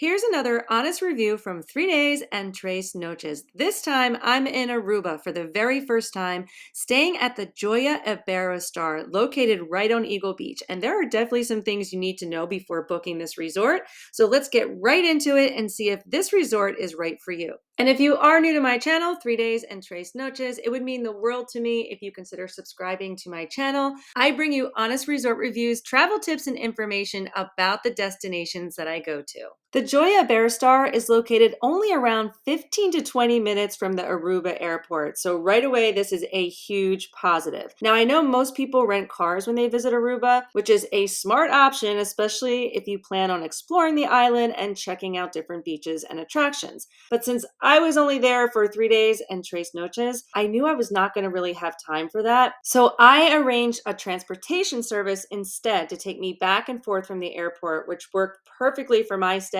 Here's another honest review from 3 Days and Tres Noches. This time I'm in Aruba for the very first time, staying at the Joia Iberostar, located right on Eagle Beach. And there are definitely some things you need to know before booking this resort. So let's get right into it and see if this resort is right for you. And if you are new to my channel, 3 Days and Tres Noches, it would mean the world to me if you consider subscribing to my channel. I bring you honest resort reviews, travel tips, and information about the destinations that I go to. The Joia Iberostar is located only around 15 to 20 minutes from the Aruba airport, so right away this is a huge positive. Now I know most people rent cars when they visit Aruba, which is a smart option, especially if you plan on exploring the island and checking out different beaches and attractions. But since I was only there for 3 days and Tres Noches, I knew I was not going to really have time for that, so I arranged a transportation service instead to take me back and forth from the airport, which worked perfectly for my stay.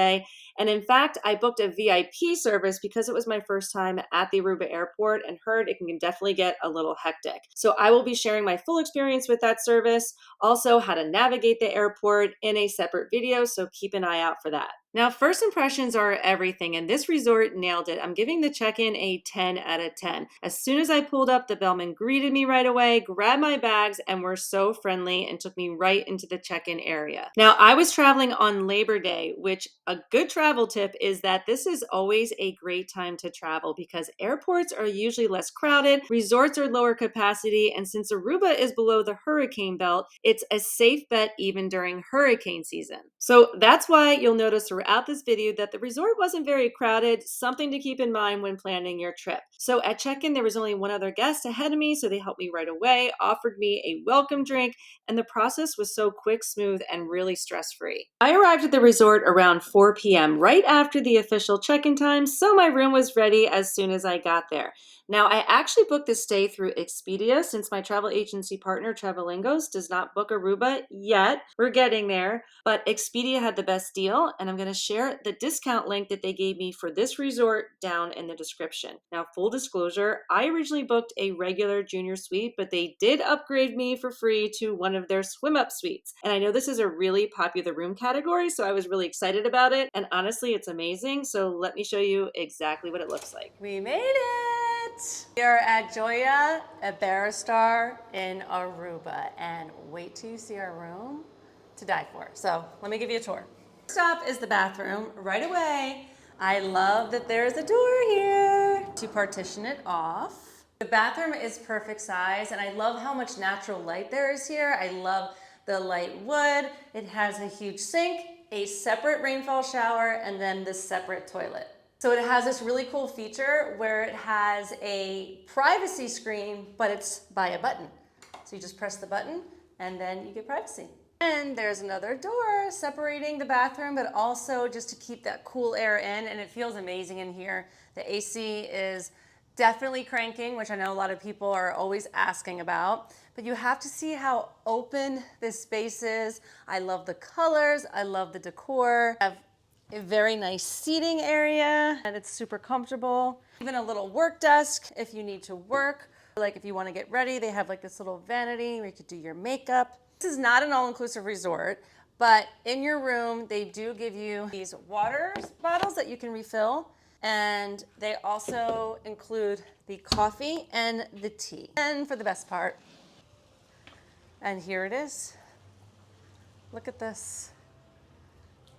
And in fact, I booked a VIP service because it was my first time at the Aruba airport and heard it can definitely get a little hectic. So I will be sharing my full experience with that service, also how to navigate the airport in a separate video, so keep an eye out for that. Now, first impressions are everything, and this resort nailed it. I'm giving the check-in a 10 out of 10. As soon as I pulled up, the bellman greeted me right away, grabbed my bags, and were so friendly and took me right into the check-in area. Now, I was traveling on Labor Day, which a good travel tip is that this is always a great time to travel because airports are usually less crowded, resorts are lower capacity, and since Aruba is below the hurricane belt, it's a safe bet even during hurricane season. So that's why you'll notice throughout this video that the resort wasn't very crowded, something to keep in mind when planning your trip. So at check-in, there was only one other guest ahead of me, so they helped me right away, offered me a welcome drink, and the process was so quick, smooth, and really stress-free. I arrived at the resort around 4 p.m., right after the official check-in time, so my room was ready as soon as I got there. Now, I actually booked this stay through Expedia since my travel agency partner, Travelingos, does not book Aruba yet. We're getting there, but Expedia had the best deal, and I'm going to share the discount link that they gave me for this resort down in the description. Now, full disclosure, I originally booked a regular junior suite, but they did upgrade me for free to one of their swim-up suites. And I know this is a really popular room category, so I was really excited about it, and honestly, it's amazing. So let me show you exactly what it looks like. We made it! We are at Joia Iberostar in Aruba, and wait till you see our room to die for. So let me give you a tour. First up is the bathroom right away. I love that there's a door here to partition it off. The bathroom is perfect size, and I love how much natural light there is here. I love the light wood. It has a huge sink, a separate rainfall shower, and then this separate toilet. So it has this really cool feature where it has a privacy screen, but it's by a button. So you just press the button and then you get privacy. And there's another door separating the bathroom, but also just to keep that cool air in, and it feels amazing in here. The AC is definitely cranking, which I know a lot of people are always asking about, but you have to see how open this space is. I love the colors, I love the decor. I have a very nice seating area, and it's super comfortable. Even a little work desk if you need to work. Like if you want to get ready, they have like this little vanity where you could do your makeup. This is not an all-inclusive resort, but in your room, they do give you these water bottles that you can refill, and they also include the coffee and the tea. And for the best part, and here it is. Look at this.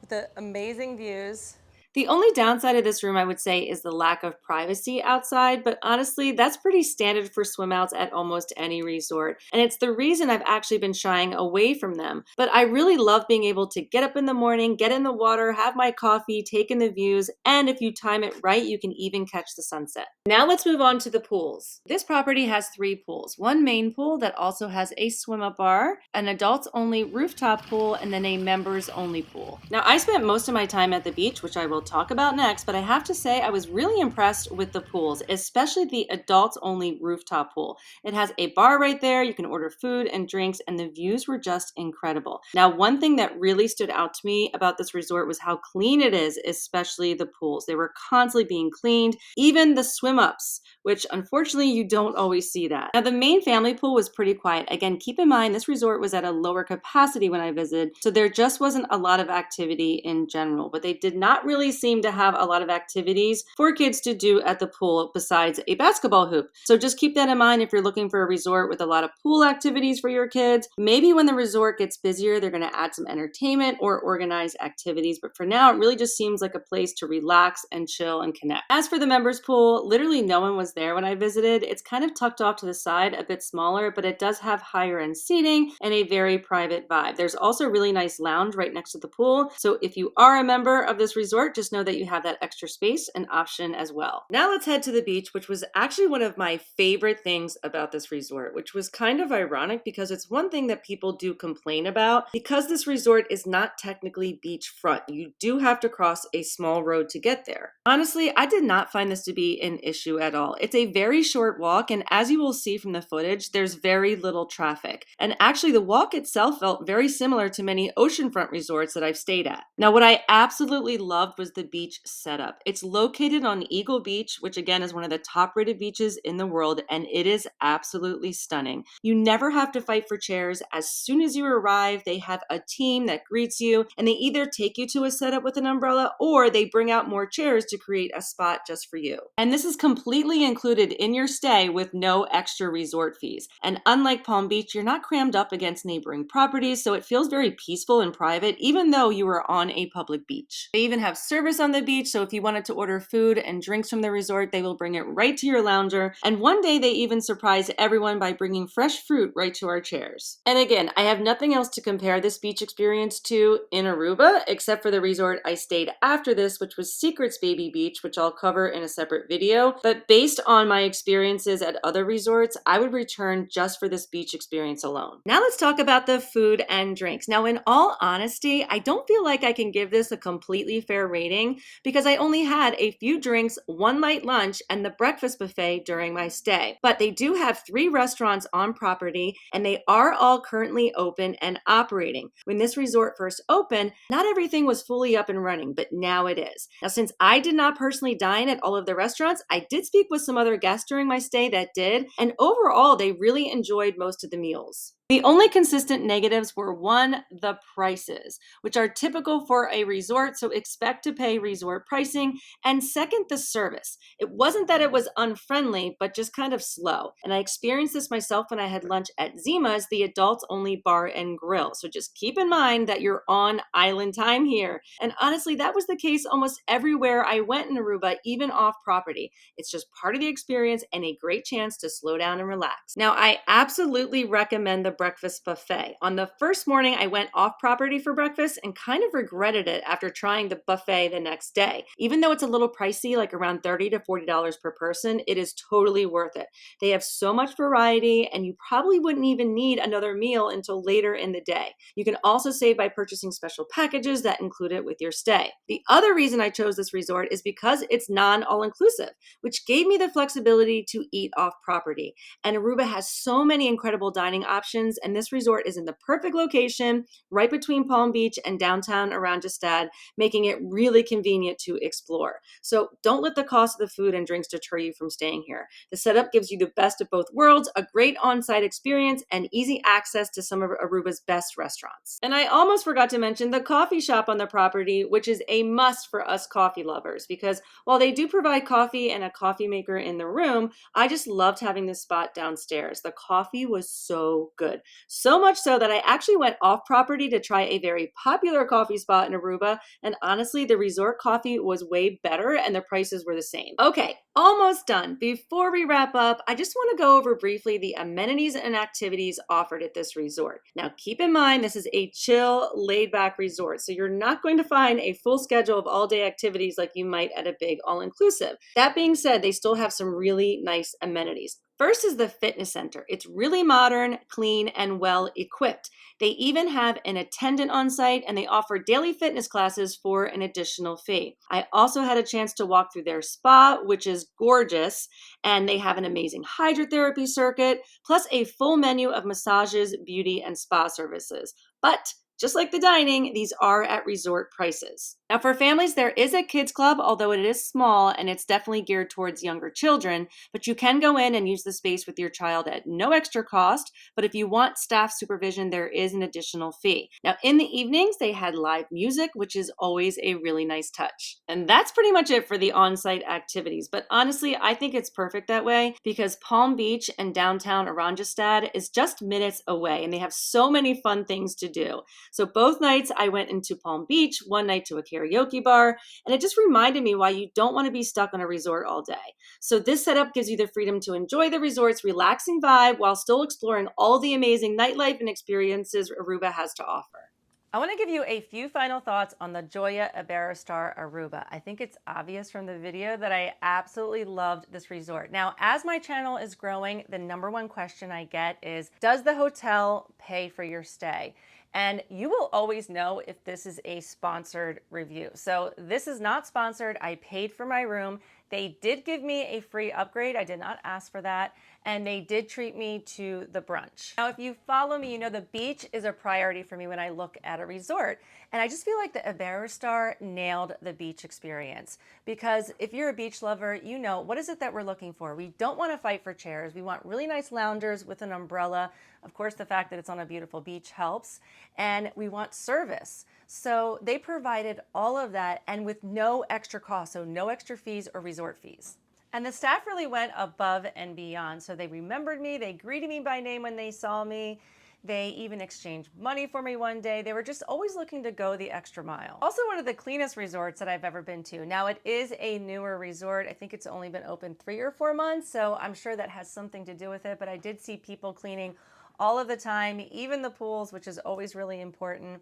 The amazing views. The only downside of this room, I would say, is the lack of privacy outside, but honestly, that's pretty standard for swim outs at almost any resort, and it's the reason I've actually been shying away from them. But I really love being able to get up in the morning, get in the water, have my coffee, take in the views, and if you time it right, you can even catch the sunset. Now let's move on to the pools. This property has 3 pools. One main pool that also has a swim-up bar, an adults-only rooftop pool, and then a members-only pool. Now, I spent most of my time at the beach, which I will talk about next, but I have to say I was really impressed with the pools, especially the adults only rooftop pool. It has a bar right there. You can order food and drinks, and the views were just incredible. Now, one thing that really stood out to me about this resort was how clean it is, especially the pools. They were constantly being cleaned, even the swim ups, which unfortunately you don't always see that. Now, the main family pool was pretty quiet. Again, keep in mind this resort was at a lower capacity when I visited, so there just wasn't a lot of activity in general, but they did not really seem to have a lot of activities for kids to do at the pool besides a basketball hoop. So just keep that in mind if you're looking for a resort with a lot of pool activities for your kids. Maybe when the resort gets busier, they're going to add some entertainment or organize activities, but for now, it really just seems like a place to relax and chill and connect. As for the members pool, literally no one was there when I visited. It's kind of tucked off to the side, a bit smaller, but it does have higher end seating and a very private vibe. There's also a really nice lounge right next to the pool. So if you are a member of this resort, just know that you have that extra space and option as well. Now let's head to the beach, which was actually one of my favorite things about this resort, which was kind of ironic because it's one thing that people do complain about. Because this resort is not technically beachfront, you do have to cross a small road to get there. Honestly, I did not find this to be an issue at all. It's a very short walk, and as you will see from the footage, there's very little traffic. And actually, the walk itself felt very similar to many oceanfront resorts that I've stayed at. Now, what I absolutely loved was the beach setup. It's located on Eagle Beach, which again is one of the top rated beaches in the world, and it is absolutely stunning. You never have to fight for chairs. As soon as you arrive, they have a team that greets you, and they either take you to a setup with an umbrella or they bring out more chairs to create a spot just for you. And this is completely included in your stay with no extra resort fees. And unlike Palm Beach, you're not crammed up against neighboring properties, so it feels very peaceful and private, even though you are on a public beach. They even have service on the beach, so if you wanted to order food and drinks from the resort, they will bring it right to your lounger. And one day they even surprised everyone by bringing fresh fruit right to our chairs. And again, I have nothing else to compare this beach experience to in Aruba, except for the resort I stayed after this, which was Secret's Baby Beach, which I'll cover in a separate video. But based on my experiences at other resorts, I would return just for this beach experience alone. Now let's talk about the food and drinks. Now, in all honesty, I don't feel like I can give this a completely fair rating because I only had a few drinks, one light lunch, and the breakfast buffet during my stay. But they do have 3 restaurants on property, and they are all currently open and operating. When this resort first opened, not everything was fully up and running, but now it is. Now, since I did not personally dine at all of the restaurants, I did speak with some other guests during my stay that did, and overall, they really enjoyed most of the meals. The only consistent negatives were one, the prices, which are typical for a resort, so expect to pay resort pricing, and second, the service. It wasn't that it was unfriendly, but just kind of slow. And I experienced this myself when I had lunch at Zima's, the adults only bar and grill. So just keep in mind that you're on island time here. And honestly, that was the case almost everywhere I went in Aruba, even off property. It's just part of the experience and a great chance to slow down and relax. Now, I absolutely recommend the breakfast buffet. On the first morning, I went off property for breakfast and kind of regretted it after trying the buffet the next day. Even though it's a little pricey, like around $30 to $40 per person, it is totally worth it. They have so much variety, and you probably wouldn't even need another meal until later in the day. You can also save by purchasing special packages that include it with your stay. The other reason I chose this resort is because it's non-all-inclusive, which gave me the flexibility to eat off property. And Aruba has so many incredible dining options, and this resort is in the perfect location, right between Palm Beach and downtown Oranjestad, making it really convenient to explore. So don't let the cost of the food and drinks deter you from staying here. The setup gives you the best of both worlds, a great on-site experience, and easy access to some of Aruba's best restaurants. And I almost forgot to mention the coffee shop on the property, which is a must for us coffee lovers, because while they do provide coffee and a coffee maker in the room, I just loved having this spot downstairs. The coffee was so good. So much so that I actually went off property to try a very popular coffee spot in Aruba, and honestly, the resort coffee was way better and the prices were the same. Okay, almost done. Before we wrap up, I just want to go over briefly the amenities and activities offered at this resort. Now, keep in mind, this is a chill, laid-back resort, so you're not going to find a full schedule of all-day activities like you might at a big all-inclusive. That being said, they still have some really nice amenities. First is the fitness center. It's really modern, clean, and well equipped. They even have an attendant on site and they offer daily fitness classes for an additional fee. I also had a chance to walk through their spa, which is gorgeous, and they have an amazing hydrotherapy circuit, plus a full menu of massages, beauty, and spa services. But just like the dining, these are at resort prices. Now, for families, there is a kids club, although it is small and it's definitely geared towards younger children. But you can go in and use the space with your child at no extra cost. But if you want staff supervision, there is an additional fee. Now, in the evenings, they had live music, which is always a really nice touch. And that's pretty much it for the on site activities. But honestly, I think it's perfect that way because Palm Beach and downtown Oranjestad is just minutes away and they have so many fun things to do. So both nights I went into Palm Beach, one night to a karaoke bar, and it just reminded me why you don't want to be stuck on a resort all day. So this setup gives you the freedom to enjoy the resort's relaxing vibe while still exploring all the amazing nightlife and experiences Aruba has to offer. I want to give you a few final thoughts on the Joia Iberostar Aruba. I think it's obvious from the video that I absolutely loved this resort. Now, as my channel is growing, the number one question I get is, does the hotel pay for your stay? And you will always know if this is a sponsored review. So this is not sponsored. I paid for my room. They did give me a free upgrade. I did not ask for that. And they did treat me to the brunch. Now, if you follow me, you know the beach is a priority for me when I look at a resort. And I just feel like the Iberostar nailed the beach experience. Because if you're a beach lover, you know, what is it that we're looking for? We don't want to fight for chairs. We want really nice loungers with an umbrella. Of course, the fact that it's on a beautiful beach helps. And we want service. So they provided all of that and with no extra cost, so no extra fees or resort fees. And the staff really went above and beyond. So they remembered me, they greeted me by name when they saw me. They even exchanged money for me one day. They were just always looking to go the extra mile. Also one of the cleanest resorts that I've ever been to. Now it is a newer resort. I think it's only been open 3 or 4 months, so I'm sure that has something to do with it, but I did see people cleaning all of the time, even the pools, which is always really important.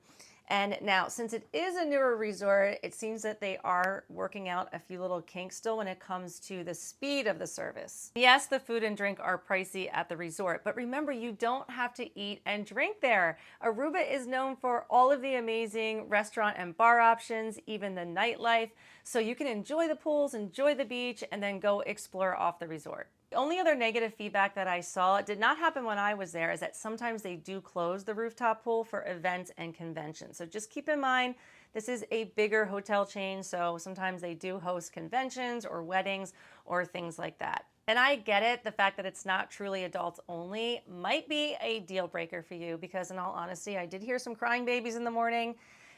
And now, since it is a newer resort, it seems that they are working out a few little kinks still when it comes to the speed of the service. Yes, the food and drink are pricey at the resort, but remember, you don't have to eat and drink there. Aruba is known for all of the amazing restaurant and bar options, even the nightlife, so you can enjoy the pools, enjoy the beach, and then go explore off the resort. The only other negative feedback that I saw, it did not happen when I was there, is that sometimes they do close the rooftop pool for events and conventions. So just keep in mind, this is a bigger hotel chain, so sometimes they do host conventions or weddings or things like that. And I get it, the fact that it's not truly adults only might be a deal breaker for you because in all honesty, I did hear some crying babies in the morning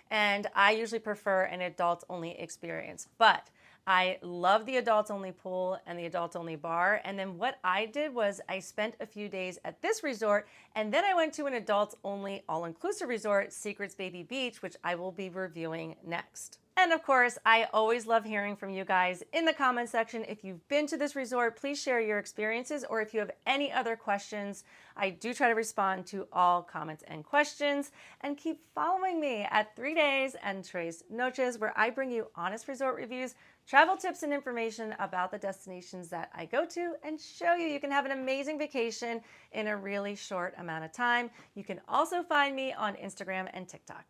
and I usually prefer an adults only experience. But I love the adults only pool and the adults only bar. And then what I did was I spent a few days at this resort and then I went to an adults only all-inclusive resort, Secrets Baby Beach, which I will be reviewing next. And of course, I always love hearing from you guys in the comment section. If you've been to this resort, please share your experiences, or if you have any other questions, I do try to respond to all comments and questions. And keep following me at 3 Days and Tres Noches, where I bring you honest resort reviews, travel tips and information about the destinations that I go to, and show you can have an amazing vacation in a really short amount of time. You can also find me on Instagram and TikTok.